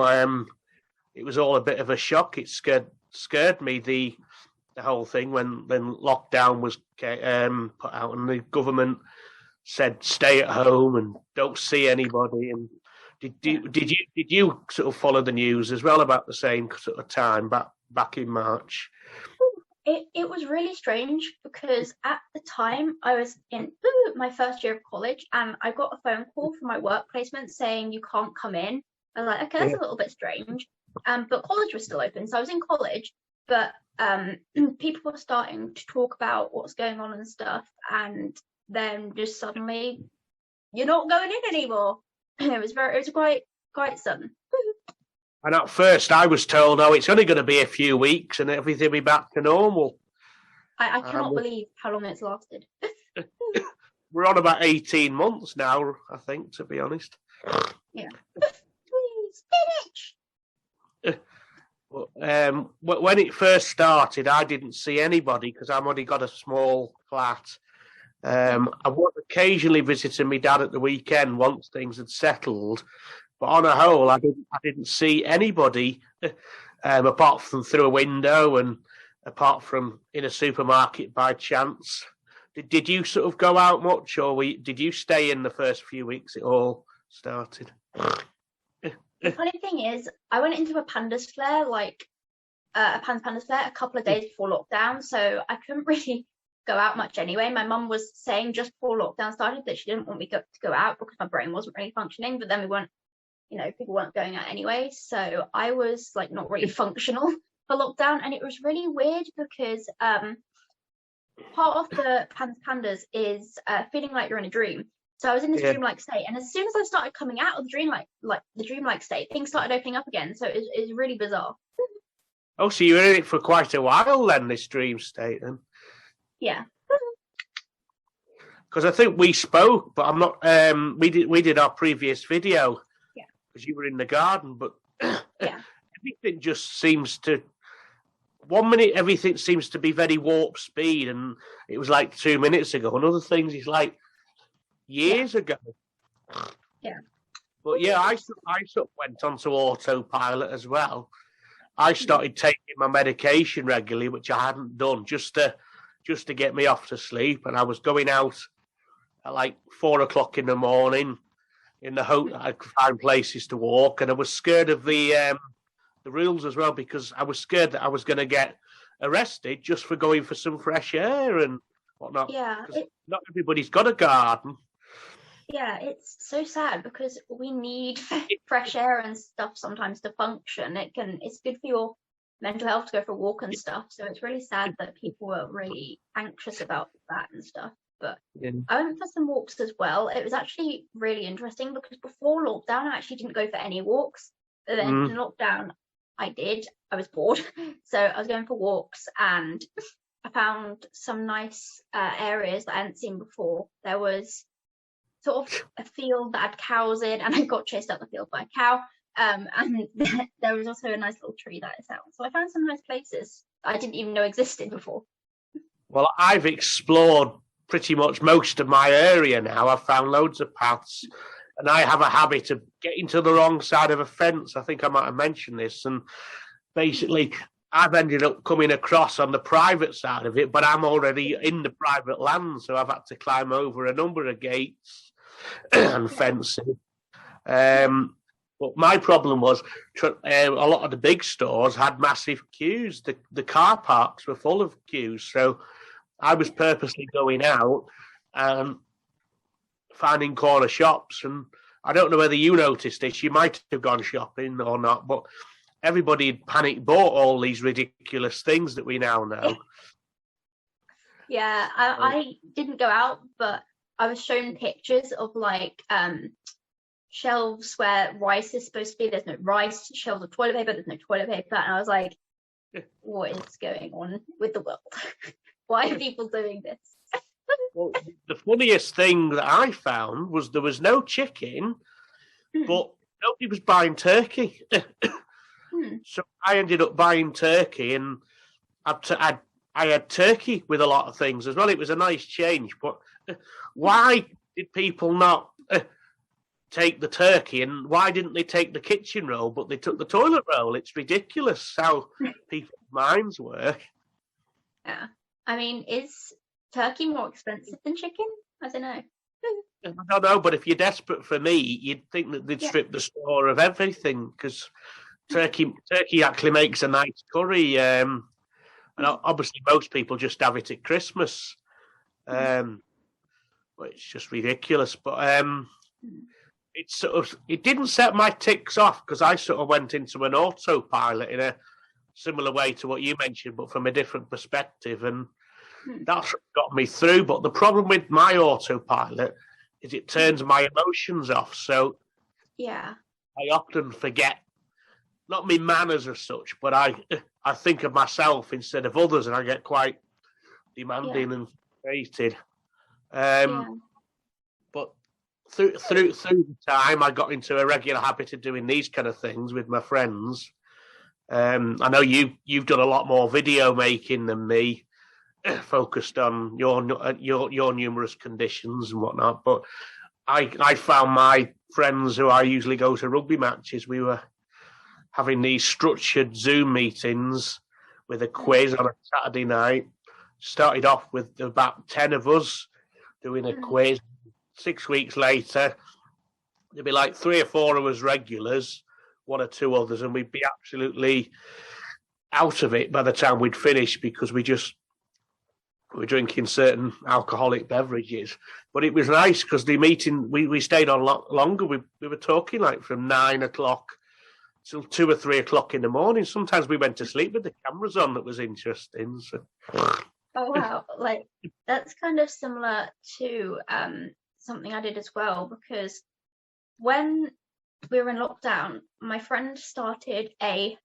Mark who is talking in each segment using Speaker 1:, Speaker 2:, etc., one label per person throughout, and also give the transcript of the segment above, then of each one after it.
Speaker 1: it was all a bit of a shock. It scared me, the whole thing, when lockdown was put out and the government said stay at home and don't see anybody. And did you sort of follow the news as well about the same sort of time back in March?
Speaker 2: It was really strange because at the time I was in my first year of college and I got a phone call from my work placement saying you can't come in. I was like, okay, that's a little bit strange. But college was still open, so I was in college. But people were starting to talk about what's going on and stuff, and then just suddenly, you're not going in anymore. It was quite sudden.
Speaker 1: And at first, I was told, "Oh, it's only going to be a few weeks, and everything will be back to normal."
Speaker 2: I cannot believe how long it's lasted.
Speaker 1: We're on about 18 months now, I think, to be honest.
Speaker 2: Yeah. Spinach.
Speaker 1: When it first started, I didn't see anybody because I've only got a small flat. I was occasionally visiting my dad at the weekend once things had settled, but on a whole, I didn't see anybody apart from through a window and apart from in a supermarket by chance. Did you sort of go out much, or did you stay in the first few weeks it all started?
Speaker 2: The funny thing is, I went into a pandas flare, like a pandas flare, a couple of days before lockdown, so I couldn't really go out much anyway. My mum was saying just before lockdown started that she didn't want me to go out because my brain wasn't really functioning, but then people weren't going out anyway, so I was like not really functional for lockdown, and it was really weird because part of the pandas is feeling like you're in a dream. So I was in this dreamlike state, and as soon as I started coming out of the dreamlike state, things started opening up again. So it's really bizarre.
Speaker 1: Oh, so you were in it for quite a while then, this dream state, then?
Speaker 2: Yeah.
Speaker 1: Because I think we spoke, but I'm not. We did our previous video.
Speaker 2: Yeah.
Speaker 1: Because you were in the garden, but
Speaker 2: yeah,
Speaker 1: everything just seems to. 1 minute, everything seems to be very warp speed, and it was like 2 minutes ago. And other things is like years ago.
Speaker 2: Yeah.
Speaker 1: But yeah, I sort of went onto autopilot as well. I started taking my medication regularly, which I hadn't done, just to get me off to sleep. And I was going out at like 4 o'clock in the morning in the hope that I could find places to walk. And I was scared of the rules as well, because I was scared that I was going to get arrested just for going for some fresh air and whatnot.
Speaker 2: Yeah.
Speaker 1: Not everybody's got a garden.
Speaker 2: Yeah, it's so sad because we need fresh air and stuff sometimes to function. It's good for your mental health to go for a walk and stuff. So it's really sad that people were really anxious about that and stuff. But I went for some walks as well. It was actually really interesting because before lockdown, I actually didn't go for any walks. But then in lockdown, I did. I was bored. So I was going for walks and I found some nice areas that I hadn't seen before. There was sort of a field that had cows in, and I got chased up the field by a cow. And there was also a nice little tree that I found. So I found some nice places I didn't even know existed before.
Speaker 1: Well, I've explored pretty much most of my area now. I've found loads of paths, and I have a habit of getting to the wrong side of a fence. I think I might have mentioned this. And basically, I've ended up coming across on the private side of it, but I'm already in the private land, so I've had to climb over a number of gates and fencing. But my problem was a lot of the big stores had massive queues. The car parks were full of queues, so I was purposely going out and finding corner shops. And I don't know whether you noticed this. You might have gone shopping or not, but everybody had panic bought all these ridiculous things that we now know.
Speaker 2: Yeah, I didn't go out, but I was shown pictures of like shelves where rice is supposed to be. There's no rice. Shelves of toilet paper. There's no toilet paper. And I was like, what is going on with the world? Why are people doing this?
Speaker 1: Well, the funniest thing that I found was there was no chicken, but nobody was buying turkey. So I ended up buying turkey, and I had turkey with a lot of things as well. It was a nice change, but why did people not take the turkey, and why didn't they take the kitchen roll, but they took the toilet roll? It's ridiculous how people's minds work.
Speaker 2: Yeah. I mean, is turkey more expensive than chicken? I don't know.
Speaker 1: I don't know, but if you're desperate for meat, you'd think that they'd strip the store of everything, because turkey actually makes a nice curry. And obviously, most people just have it at Christmas. But it's just ridiculous. But it didn't set my ticks off, because I sort of went into an autopilot in a similar way to what you mentioned, but from a different perspective, and that's got me through. But the problem with my autopilot is it turns my emotions off. So
Speaker 2: yeah,
Speaker 1: I often forget, not my manners as such, but I think of myself instead of others, and I get quite demanding and frustrated. But through the time, I got into a regular habit of doing these kind of things with my friends. I know you've done a lot more video making than me, focused on your numerous conditions and whatnot. But I found my friends who I usually go to rugby matches, we were having these structured Zoom meetings with a quiz on a Saturday night. Started off with about 10 of us doing a quiz. 6 weeks later, there'd be like 3 or 4 of us regulars, 1 or 2 others, and we'd be absolutely out of it by the time we'd finish, because we were drinking certain alcoholic beverages. But it was nice because the meeting, we stayed on longer. We were talking like from 9 o'clock till 2 or 3 o'clock in the morning. Sometimes we went to sleep with the cameras on. That was interesting. So.
Speaker 2: Oh wow, like that's kind of similar to something I did as well, because when we were in lockdown, my friend started a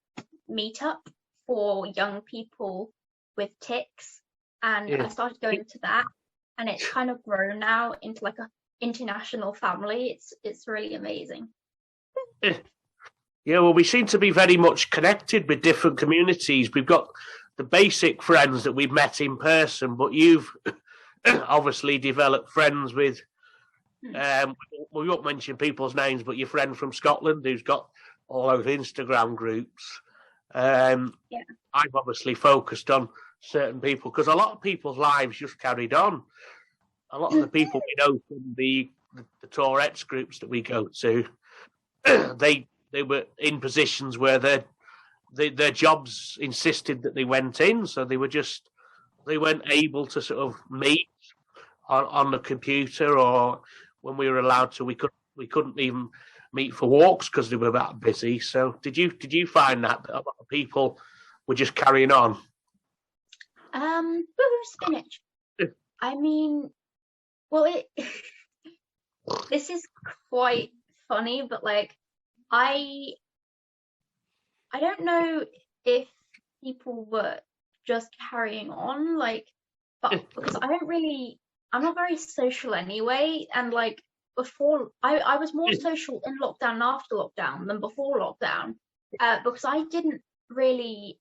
Speaker 2: meetup for young people with tics, and I started going to that, and it's kind of grown now into like a international family. It's really amazing.
Speaker 1: Yeah, well, we seem to be very much connected with different communities. We've got the basic friends that we've met in person, but you've obviously developed friends with, we won't mention people's names, but your friend from Scotland who's got all those Instagram groups. I've obviously focused on certain people, because a lot of people's lives just carried on. A lot of the people we know from the Tourette's groups that we go to, they were in positions where their jobs insisted that they went in, so they weren't able to sort of meet on the computer, or when we were allowed to, we couldn't even meet for walks because they were that busy. So did you find that a lot of people were just carrying on?
Speaker 2: Spinach. I mean, well, this is quite funny, but like I don't know if people were just carrying on, like, but because I'm not very social anyway, and like before, I was more social in lockdown and after lockdown than before lockdown, because I didn't really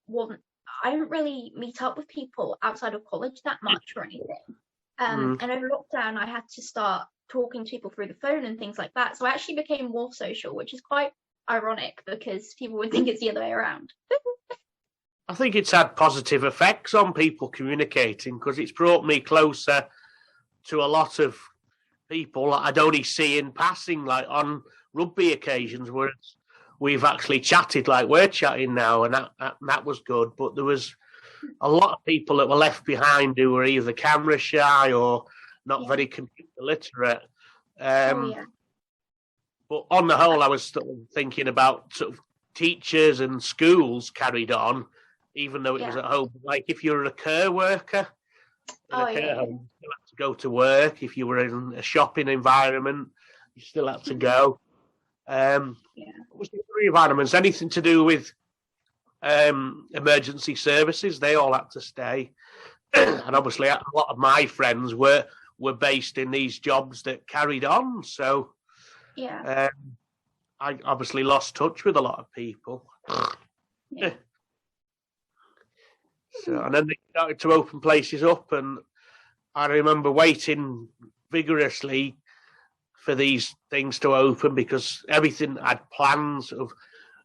Speaker 2: meet up with people outside of college that much or anything. And over lockdown, I had to start talking to people through the phone and things like that. So I actually became more social, which is quite ironic because people would think it's the other way around.
Speaker 1: I think it's had positive effects on people communicating, because it's brought me closer to a lot of people that I'd only see in passing, like on rugby occasions, where we've actually chatted like we're chatting now, and that was good. But there was a lot of people that were left behind who were either camera shy or not very computer literate. But on the whole, I was still thinking about sort of teachers and schools carried on, even though it was at home. Like if you're a care worker in a care home, you still had to go to work. If you were in a shopping environment, you still had to go. Was the other environments anything to do with emergency services? They all had to stay. And obviously a lot of my friends were based in these jobs that carried on, so I obviously lost touch with a lot of people. So, and then they started to open places up, and I remember waiting vigorously for these things to open because everything had plans of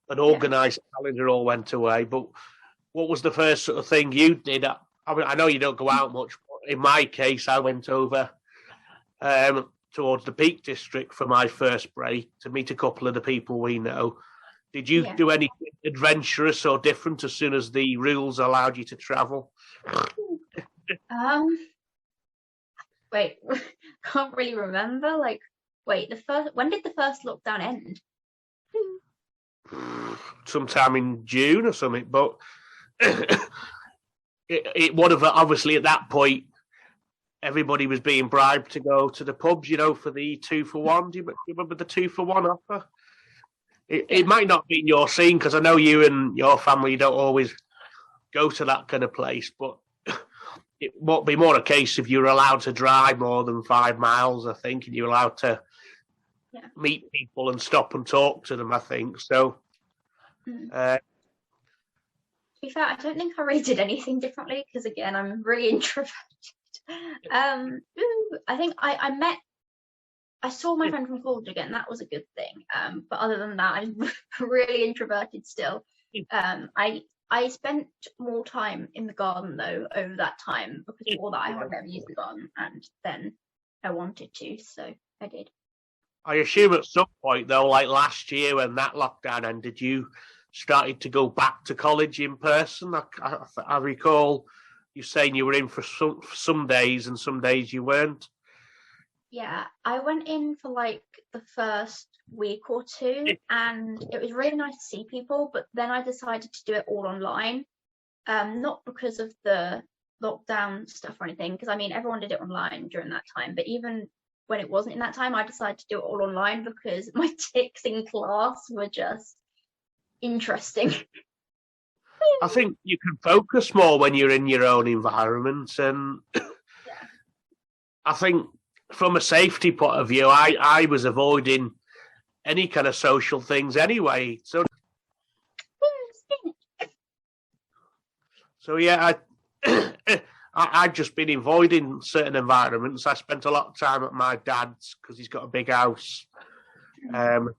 Speaker 1: an organised calendar all went away. But what was the first sort of thing you did? I mean, I know you don't go out much, but in my case, I went over towards the Peak District for my first break to meet a couple of the people we know. Did you do anything adventurous or different as soon as the rules allowed you to travel?
Speaker 2: Wait, can't really remember. Like, wait, when did the first lockdown end?
Speaker 1: Sometime in June or something, but it would have obviously at that point everybody was being bribed to go to the pubs, for the 2-for-1. Do you remember the 2-for-1 offer? It might not be in your scene because I know you and your family don't always go to that kind of place, but it won't be more a case if you're allowed to drive more than 5 miles, I think, and you're allowed to meet people and stop and talk to them, I think. So,
Speaker 2: to be fair, I don't think I really did anything differently because, again, I'm really introverted. I think I saw my friend from college again. That was a good thing. But other than that, I'm really introverted still. I spent more time in the garden though over that time because before that I hardly ever used the garden, and then I wanted to, so I did.
Speaker 1: I assume at some point though, like last year when that lockdown ended, you started to go back to college in person. I recall you saying you were in for some days and some days you weren't.
Speaker 2: Yeah, I went in for like the first week or two, and it was really nice to see people, but then I decided to do it all online. Not because of the lockdown stuff or anything, because I mean everyone did it online during that time, but even when it wasn't in that time, I decided to do it all online because my tics in class were just interesting.
Speaker 1: I think you can focus more when you're in your own environment, and I think from a safety point of view, I was avoiding any kind of social things anyway. So yeah, I'd just been avoiding certain environments. I spent a lot of time at my dad's because he's got a big house. Then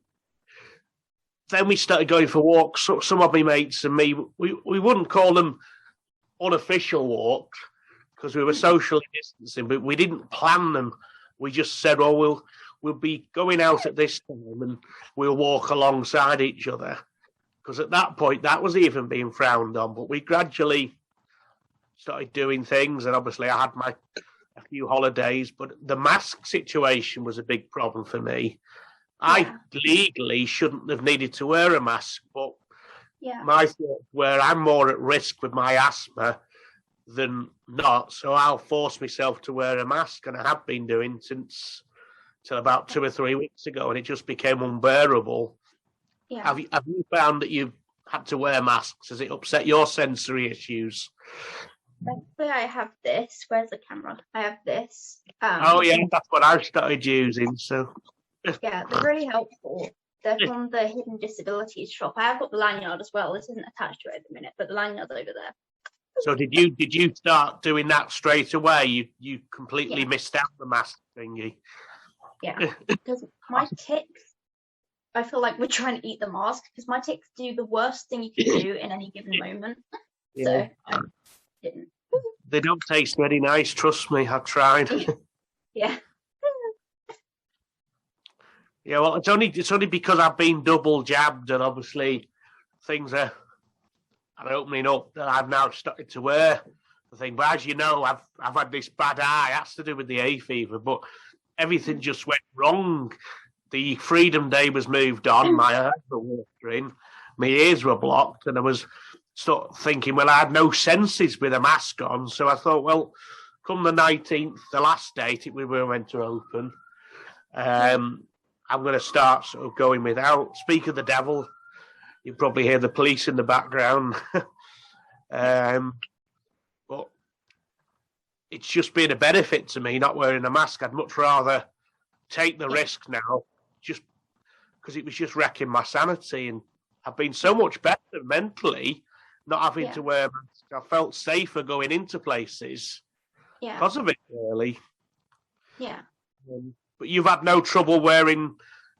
Speaker 1: we started going for walks. So some of my mates and me, we wouldn't call them unofficial walks because we were socially distancing, but we didn't plan them. We just said, "Oh, we'll be going out at this time, and we'll walk alongside each other." Because at that point, that was even being frowned on. But we gradually started doing things, and obviously, I had a few holidays. But the mask situation was a big problem for me. I legally shouldn't have needed to wear a mask, but my thoughts were I'm more at risk with my asthma than not, so I'll force myself to wear a mask, and I have been doing since till about 2 or 3 weeks ago, and it just became unbearable. Have you found that you've had to wear masks? Has it upset your sensory issues?
Speaker 2: Thankfully, I have this. Where's the camera? I have this.
Speaker 1: Oh yeah, that's what I've started using. So
Speaker 2: yeah, they're really helpful. They're from the Hidden Disabilities shop. I have got the lanyard as well. This isn't attached to it at the minute, but the lanyard's over there.
Speaker 1: So did you start doing that straight away? You completely missed out the mask thingy.
Speaker 2: Yeah, because my tics, I feel like we're trying to eat the mask because my tics do the worst thing you can do in any given moment. So I didn't.
Speaker 1: They don't taste very nice. Trust me, I've tried.
Speaker 2: Yeah.
Speaker 1: Yeah, well, it's only because I've been double jabbed and obviously things are opening up that I've now started to wear the thing. But as you know, I've had this bad eye. It has to do with the hay fever, but everything just went wrong. The Freedom Day was moved on. My eyes were watering, my ears were blocked, and I was sort of thinking, well, I had no senses with a mask on. So I thought, well, come the 19th, the last date we were meant to open, I'm going to start sort of going without. Speak of the devil, you probably hear the police in the background. But it's just been a benefit to me not wearing a mask. I'd much rather take the risk now, just because it was just wrecking my sanity. And I've been so much better mentally not having to wear a mask. I felt safer going into places because of it, really.
Speaker 2: Yeah.
Speaker 1: But you've had no trouble wearing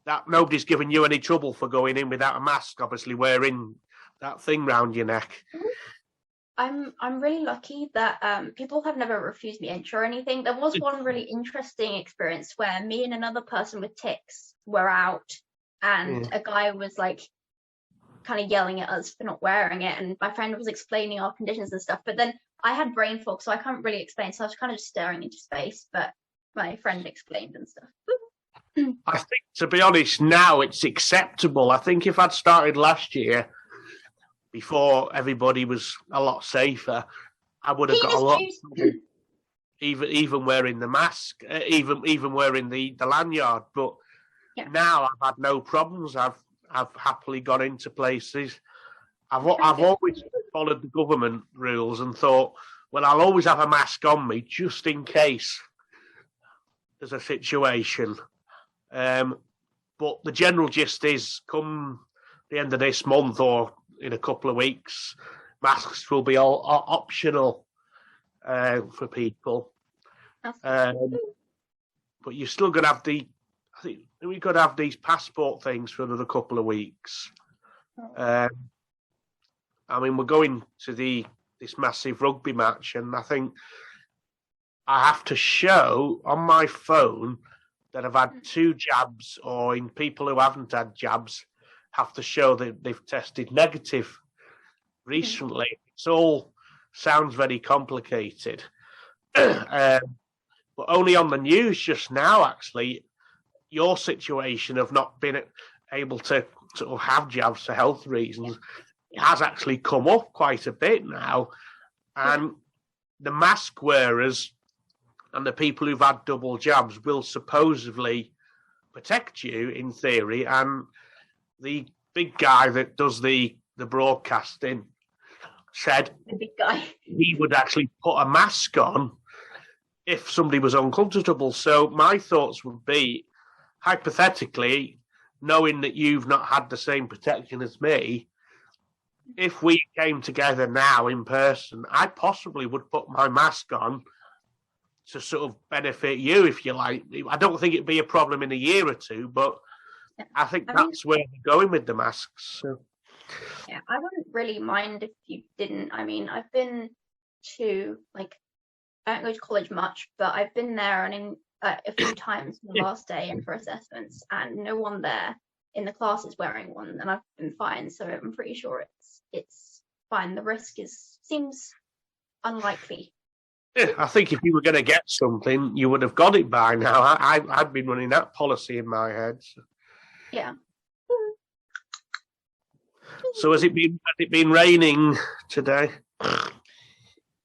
Speaker 1: that. Nobody's given you any trouble for going in without a mask. Obviously, wearing that thing round your neck.
Speaker 2: I'm really lucky that people have never refused me entry or anything. There was one really interesting experience where me and another person with tics were out, and a guy was like kind of yelling at us for not wearing it, and my friend was explaining our conditions and stuff. But then I had brain fog, so I can't really explain. So I was kind of just staring into space, but my friend explained and stuff.
Speaker 1: I think, to be honest, now it's acceptable. I think if I'd started last year, before everybody was a lot safer, I would have got a lot. Even wearing the mask, even wearing the lanyard. But now I've had no problems. I've happily gone into places. I've always followed the government rules and thought, well, I'll always have a mask on me just in case there's a situation. But the general gist is, come the end of this month or in a couple of weeks, masks will be all optional for people. But you're still going to have I think we've got to have these passport things for another couple of weeks. I mean, we're going to this massive rugby match, and I think I have to show on my phone that I've had 2 jabs, or in people who haven't had jabs, have to show that they've tested negative recently. It all sounds very complicated. But only on the news just now, actually, your situation of not being able to sort of have jabs for health reasons, it has actually come up quite a bit now. And the mask wearers and the people who've had double jabs will supposedly protect you in theory. And the big guy that does the broadcasting said
Speaker 2: the big guy,
Speaker 1: he would actually put a mask on if somebody was uncomfortable. So my thoughts would be, hypothetically, knowing that you've not had the same protection as me, if we came together now in person, I possibly would put my mask on to sort of benefit you, if you like. I don't think it'd be a problem in a year or two, but I think that's where they're going with the masks. So.
Speaker 2: Yeah, I wouldn't really mind if you didn't. I mean, I've been to, like, I don't go to college much, but I've been there and in a few times on the last day and for assessments, and no one there in the class is wearing one, and I've been fine. So I'm pretty sure it's fine. The risk seems unlikely.
Speaker 1: Yeah, I think if you were going to get something, you would have got it by now. I've been running that policy in my head. So.
Speaker 2: Yeah.
Speaker 1: So has it been raining today?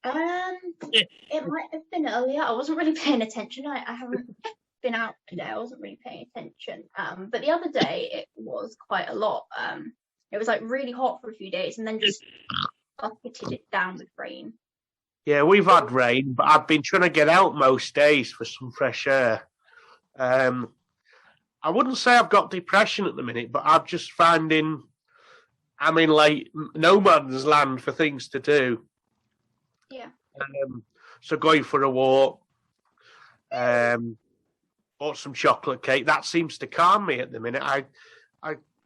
Speaker 2: It might have been earlier. I wasn't really paying attention. I haven't been out today. I wasn't really paying attention. But the other day it was quite a lot. It was like really hot for a few days and then just bucketed it down with rain.
Speaker 1: Yeah, we've had rain, but I've been trying to get out most days for some fresh air. I wouldn't say I've got depression at the minute, but I'm just finding I'm in like no man's land for things to do.
Speaker 2: Yeah.
Speaker 1: So going for a walk, bought some chocolate cake. That seems to calm me at the minute. I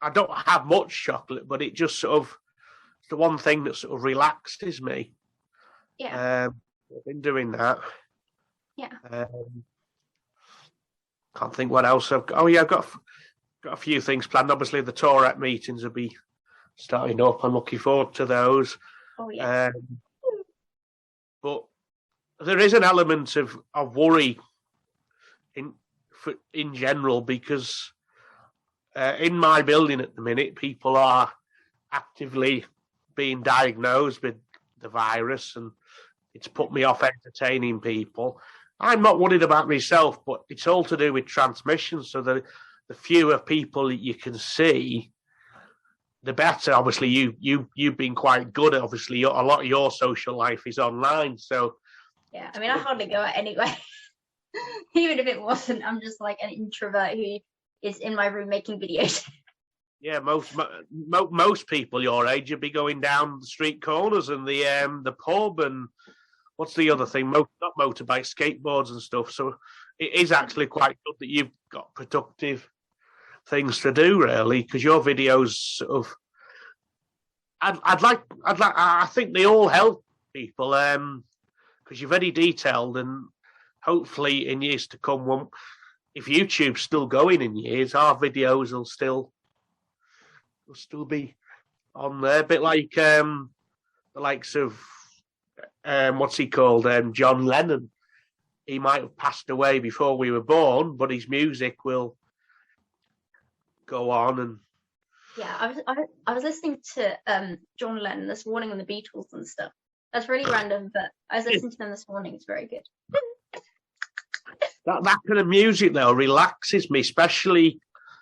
Speaker 1: don't have much chocolate, but it just sort of it's the one thing that sort of relaxes me.
Speaker 2: Yeah.
Speaker 1: I've been doing that.
Speaker 2: Yeah.
Speaker 1: Can't think what else I've got. Oh yeah, I've got a few things planned. Obviously, the Tourette meetings will be starting up. I'm looking forward to those.
Speaker 2: Oh yeah.
Speaker 1: But there is an element of worry in general because in my building at the minute, people are actively being diagnosed with the virus, and it's put me off entertaining people. I'm not worried about myself, but it's all to do with transmission. So the fewer people you can see, the better. Obviously, you've been quite good. Obviously, a lot of your social life is online. So
Speaker 2: yeah, I mean, I hardly go out anyway. Even if it wasn't, I'm just like an introvert who is in my room making videos.
Speaker 1: Yeah, most people your age would be going down the street corners and the pub and what's the other thing? Not motorbikes, skateboards and stuff. So it is actually quite good that you've got productive things to do, really, because your videos sort of. I think they all help people because you're very detailed, and hopefully in years to come, if YouTube's still going in years, our videos will still be on there. A bit like the likes of what's he called, John Lennon. He might have passed away before we were born, but his music will go on. And
Speaker 2: yeah, I was listening to John Lennon this morning on the Beatles and stuff. That's really random, but I was listening to them this morning. It's very good.
Speaker 1: that kind of music though relaxes me, especially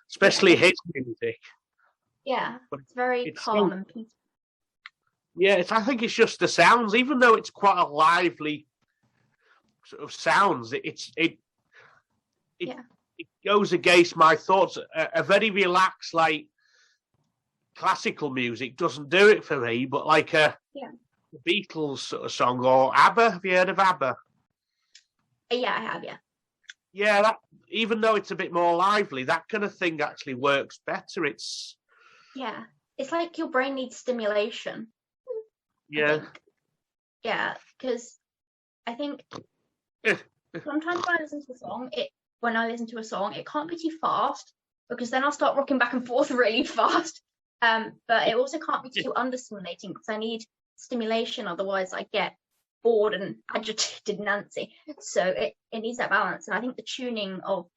Speaker 1: his music.
Speaker 2: Yeah, it's very calm and peaceful.
Speaker 1: Yeah, I think it's just the sounds, even though it's quite a lively sort of sounds. It goes against my thoughts. A very relaxed, like classical music doesn't do it for me, but like a Beatles sort of song or ABBA. Have you heard of ABBA?
Speaker 2: Yeah, I have. Yeah.
Speaker 1: Yeah, that even though it's a bit more lively, that kind of thing actually works better. It's
Speaker 2: like your brain needs stimulation.
Speaker 1: Yeah.
Speaker 2: Yeah, because I think sometimes when I listen to a song, it can't be too fast because then I'll start rocking back and forth really fast. But it also can't be too understimulating because I need stimulation, otherwise I get bored and agitated Nancy. So it needs that balance, and I think the tuning of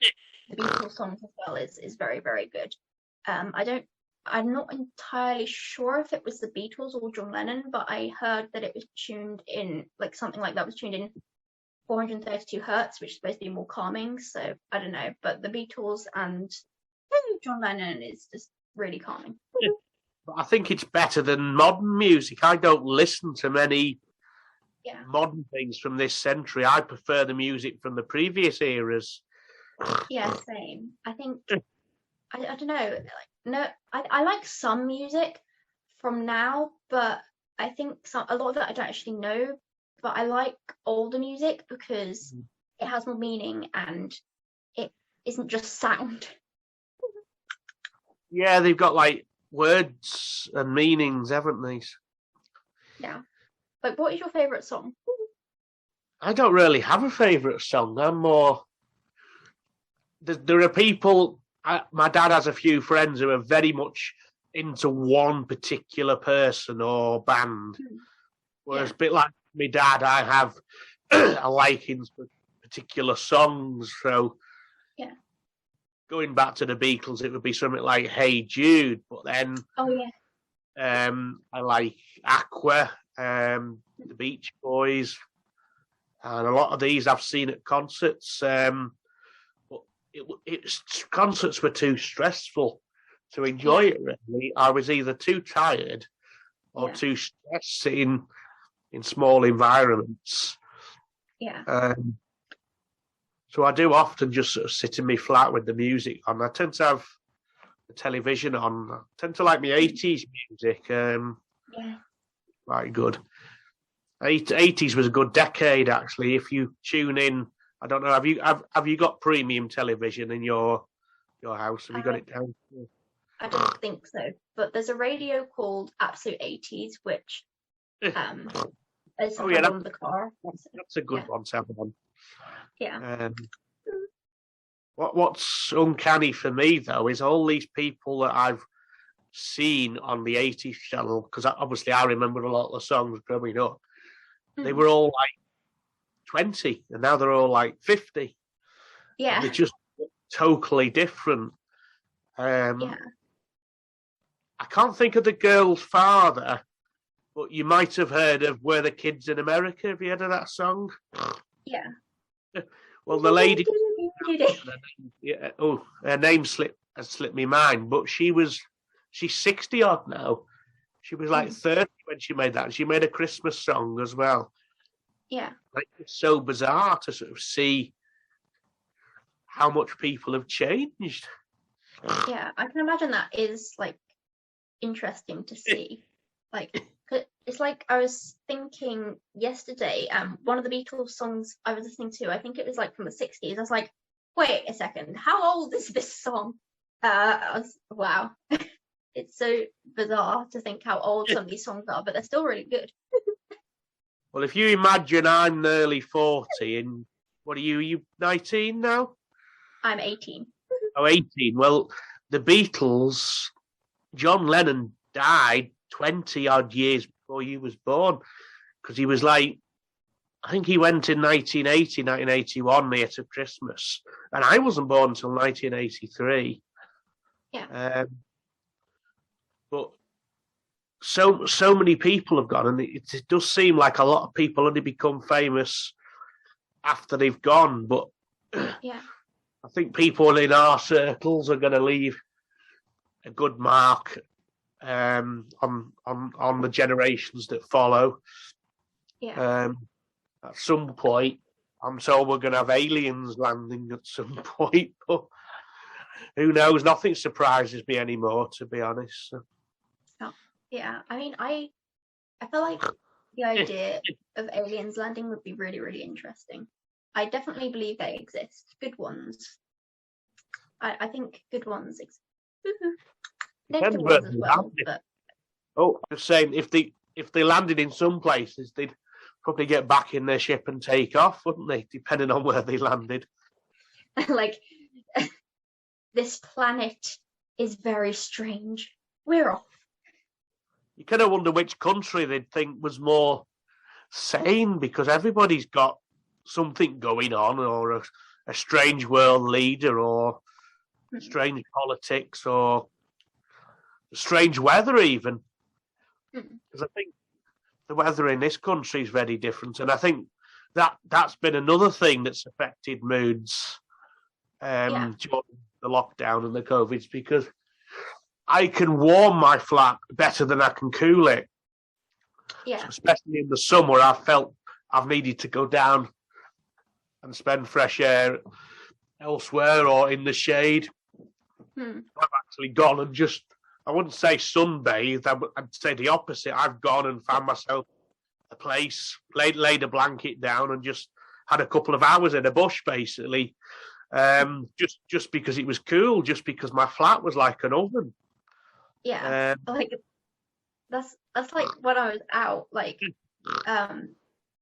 Speaker 2: the Beatles songs as well is very, very good. I'm not entirely sure if it was the Beatles or John Lennon, but I heard that it was tuned in, like something like that was tuned in 432 hertz, which is supposed to be more calming. So I don't know, but the Beatles and John Lennon is just really calming.
Speaker 1: I think it's better than modern music. I don't listen to many modern things from this century. I prefer the music from the previous eras.
Speaker 2: Yeah, same. I think I don't know. I like some music from now, but I think a lot of it I don't actually know. But I like older music because it has more meaning and it isn't just sound.
Speaker 1: Yeah, they've got like words and meanings, haven't they?
Speaker 2: Yeah. Like, what is your favourite song?
Speaker 1: I don't really have a favourite song. I'm more. There are people. My dad has a few friends who are very much into one particular person or band. Whereas a bit like my dad, I have a liking for particular songs. So going back to the Beatles, it would be something like Hey Jude. But then I like Aqua, the Beach Boys, and a lot of these I've seen at concerts. Concerts were too stressful to enjoy it, really. I was either too tired or too stressed sitting in small environments.
Speaker 2: Yeah.
Speaker 1: So I do often just sort of sit in my flat with the music on. I tend to have the television on. I tend to like my 80s music. Quite good. 80s was a good decade, actually. If you tune in, I don't know. Have you got premium television in your house? Have you got it down?
Speaker 2: I don't think so. But there's a radio called Absolute 80s, which is on the car.
Speaker 1: That's a good one to have on.
Speaker 2: Yeah.
Speaker 1: What's uncanny for me though is all these people that I've seen on the 80s channel, because obviously I remember a lot of the songs growing up. They were all like 20 and now they're all like 50.
Speaker 2: Yeah.
Speaker 1: They're just totally different. I can't think of the girl's father, but you might have heard of Were the Kids in America. Have you heard of that song?
Speaker 2: Yeah.
Speaker 1: Well, the lady, her name slipped me mind, but she's 60 odd now. She was like 30 when she made that. She made a Christmas song as well.
Speaker 2: Yeah.
Speaker 1: Like, it's so bizarre to sort of see how much people have changed.
Speaker 2: Yeah, I can imagine that is like interesting to see. Like, it's like I was thinking yesterday, one of the Beatles songs I was listening to, I think it was like from the 60s. I was like, wait a second, how old is this song? Wow. It's so bizarre to think how old some of these songs are, but they're still really good.
Speaker 1: Well, if you imagine I'm nearly 40, and what are you? Are you 19 now?
Speaker 2: I'm 18.
Speaker 1: Oh, 18. Well, the Beatles, John Lennon died 20 odd years before you was born, because he was like, I think he went in 1980, 1981 near to Christmas, and I wasn't born until 1983.
Speaker 2: Yeah.
Speaker 1: But so many people have gone, and it does seem like a lot of people only become famous after they've gone. But
Speaker 2: Yeah.
Speaker 1: I think people in our circles are going to leave a good mark on the generations that follow.
Speaker 2: Yeah.
Speaker 1: At some point, I'm told we're going to have aliens landing at some point, but who knows? Nothing surprises me anymore, to be honest. So.
Speaker 2: Oh, yeah. I mean, I feel like the idea of aliens landing would be really, really interesting. I definitely believe they exist. Good ones. I think good ones exist. Negative ones as well. But...
Speaker 1: Oh, I'm just saying, if they landed in some places, they'd probably get back in their ship and take off, wouldn't they? Depending on where they landed.
Speaker 2: Like, this planet is very strange. We're off.
Speaker 1: You kind of wonder which country they'd think was more sane, because everybody's got something going on, or a strange world leader, or strange politics, or strange weather even. Because I think the weather in this country is very different, and I think that's been another thing that's affected moods during the lockdown and the COVIDs, because I can warm my flat better than I can cool it.
Speaker 2: Yeah.
Speaker 1: So especially in the summer, I've felt I've needed to go down and spend fresh air elsewhere or in the shade. I've actually gone and just, I wouldn't say sunbathed, I'd say the opposite. I've gone and found myself a place, laid a blanket down and just had a couple of hours in a bush, basically. Just because it was cool, just because my flat was like an oven.
Speaker 2: Yeah, like that's like when I was out, like I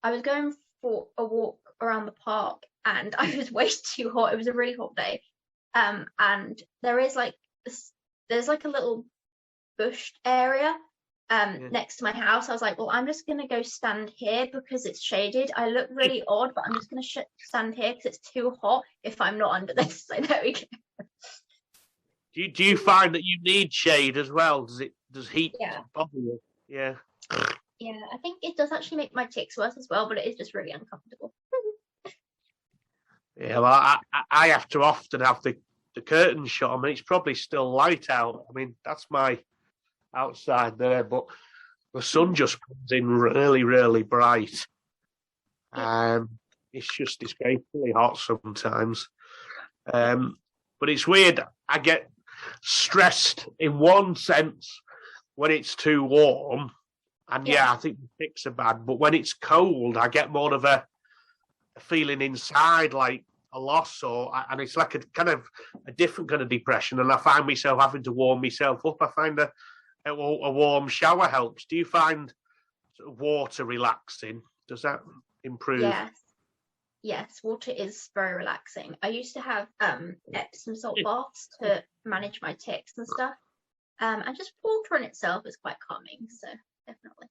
Speaker 2: was going for a walk around the park and I was way too hot. It was a really hot day. And there's like a little bushed area next to my house. I was like, well, I'm just gonna go stand here because it's shaded. I look really odd, but I'm just gonna stand here because it's too hot if I'm not under this. So there we go.
Speaker 1: Do you find that you need shade as well? Does heat bother you? Yeah.
Speaker 2: Yeah, I think it does actually make my ticks worse as well, but it is just really uncomfortable.
Speaker 1: Yeah, well, I have to often have the curtains shut. I mean, it's probably still light out. I mean, that's my outside there, but the sun just comes in really, really bright. It's just disgracefully hot sometimes. But it's weird. I get stressed in one sense when it's too warm, and I think the ticks are bad. But when it's cold, I get more of a feeling inside, like a loss, and it's like a kind of a different kind of depression. And I find myself having to warm myself up. I find a warm shower helps. Do you find water relaxing? Does that improve?
Speaker 2: Yes, water is very relaxing. I used to have Epsom salt baths to manage my tics and stuff. And just water in itself is quite calming, so definitely.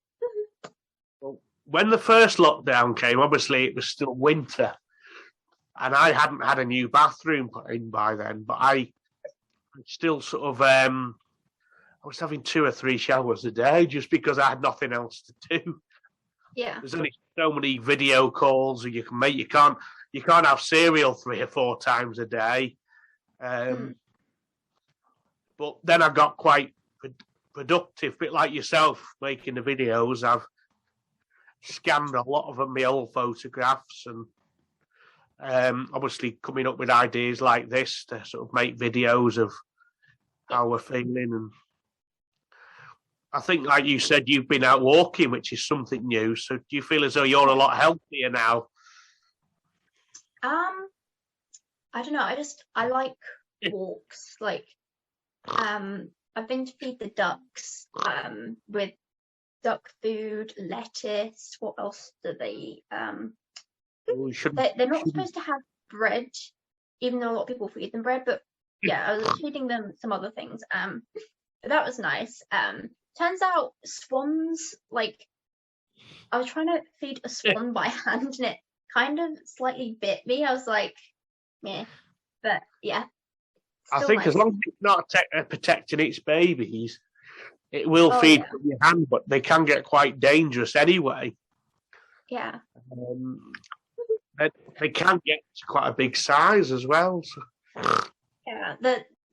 Speaker 1: Well, when the first lockdown came, obviously it was still winter, and I hadn't had a new bathroom put in by then, but I still sort of I was having 2 or 3 showers a day just because I had nothing else to do.
Speaker 2: Yeah.
Speaker 1: There's only so many video calls you can make. You can't have cereal 3 or 4 times a day. But then I got quite productive, a bit like yourself, making the videos. I've scanned a lot of them, my old photographs, and obviously coming up with ideas like this to sort of make videos of how we're feeling. And I think, like you said, you've been out walking, which is something new. So do you feel as though you're a lot healthier now?
Speaker 2: I don't know. I like walks. Like, I've been to feed the ducks with duck food, lettuce. What else do they? They're not supposed to have bread, even though a lot of people feed them bread. But yeah, I was feeding them some other things. But that was nice. Turns out swans, like, I was trying to feed a swan by hand, and it kind of slightly bit me. I was like, yeah, but yeah.
Speaker 1: I think as long as it's not protecting its babies, it will feed from your hand, but they can get quite dangerous anyway.
Speaker 2: Yeah.
Speaker 1: They can get to quite a big size as well. So.
Speaker 2: Yeah,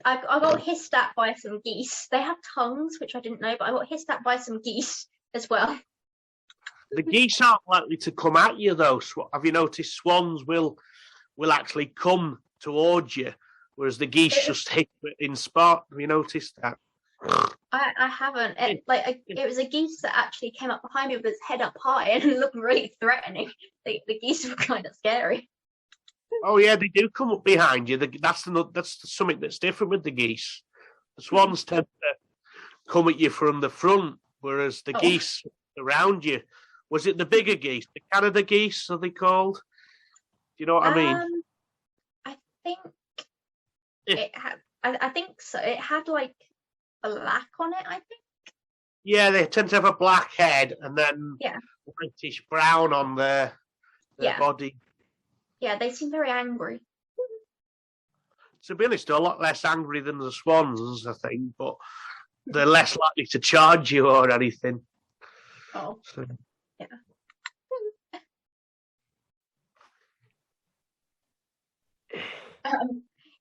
Speaker 2: I got hissed at by some geese. They have tongues, which I didn't know, but I got hissed at by some geese as well.
Speaker 1: The geese aren't likely to come at you, though. Have you noticed swans will actually come towards you, whereas the geese just hit in spot? Have you noticed that?
Speaker 2: I haven't. It was a geese that actually came up behind me with its head up high and looked really threatening. The geese were kind of scary.
Speaker 1: Oh yeah, they do come up behind you. That's something that's different with the geese. The swans tend to come at you from the front, whereas the geese around you. Was it the bigger geese, the Canada geese? Are they called? Do you know what I mean?
Speaker 2: I think it had. I think so. It had like black on it, I think.
Speaker 1: Yeah, they tend to have a black head and then whitish brown on their body.
Speaker 2: Yeah, they seem very angry.
Speaker 1: To be honest, they're a lot less angry than the swans, I think, but they're less likely to charge you or anything.
Speaker 2: Oh, so. Yeah.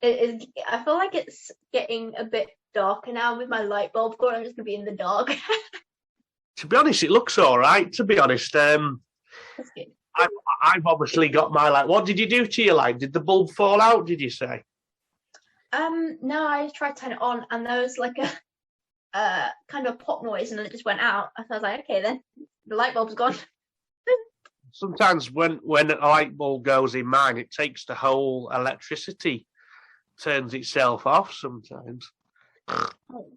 Speaker 2: I feel like it's getting a bit darker now with my light bulb going. I'm just gonna be in the dark.
Speaker 1: To be honest, it looks all right. To be honest,
Speaker 2: that's good.
Speaker 1: I've obviously got my light. What did you do to your light? Did the bulb fall out? Did you say?
Speaker 2: No, I tried to turn it on, and there was like a kind of pop noise, and then it just went out. So I was like, okay, then the light bulb's gone.
Speaker 1: Sometimes when a light bulb goes in mine, it takes the whole electricity, turns itself off sometimes.
Speaker 2: Oh.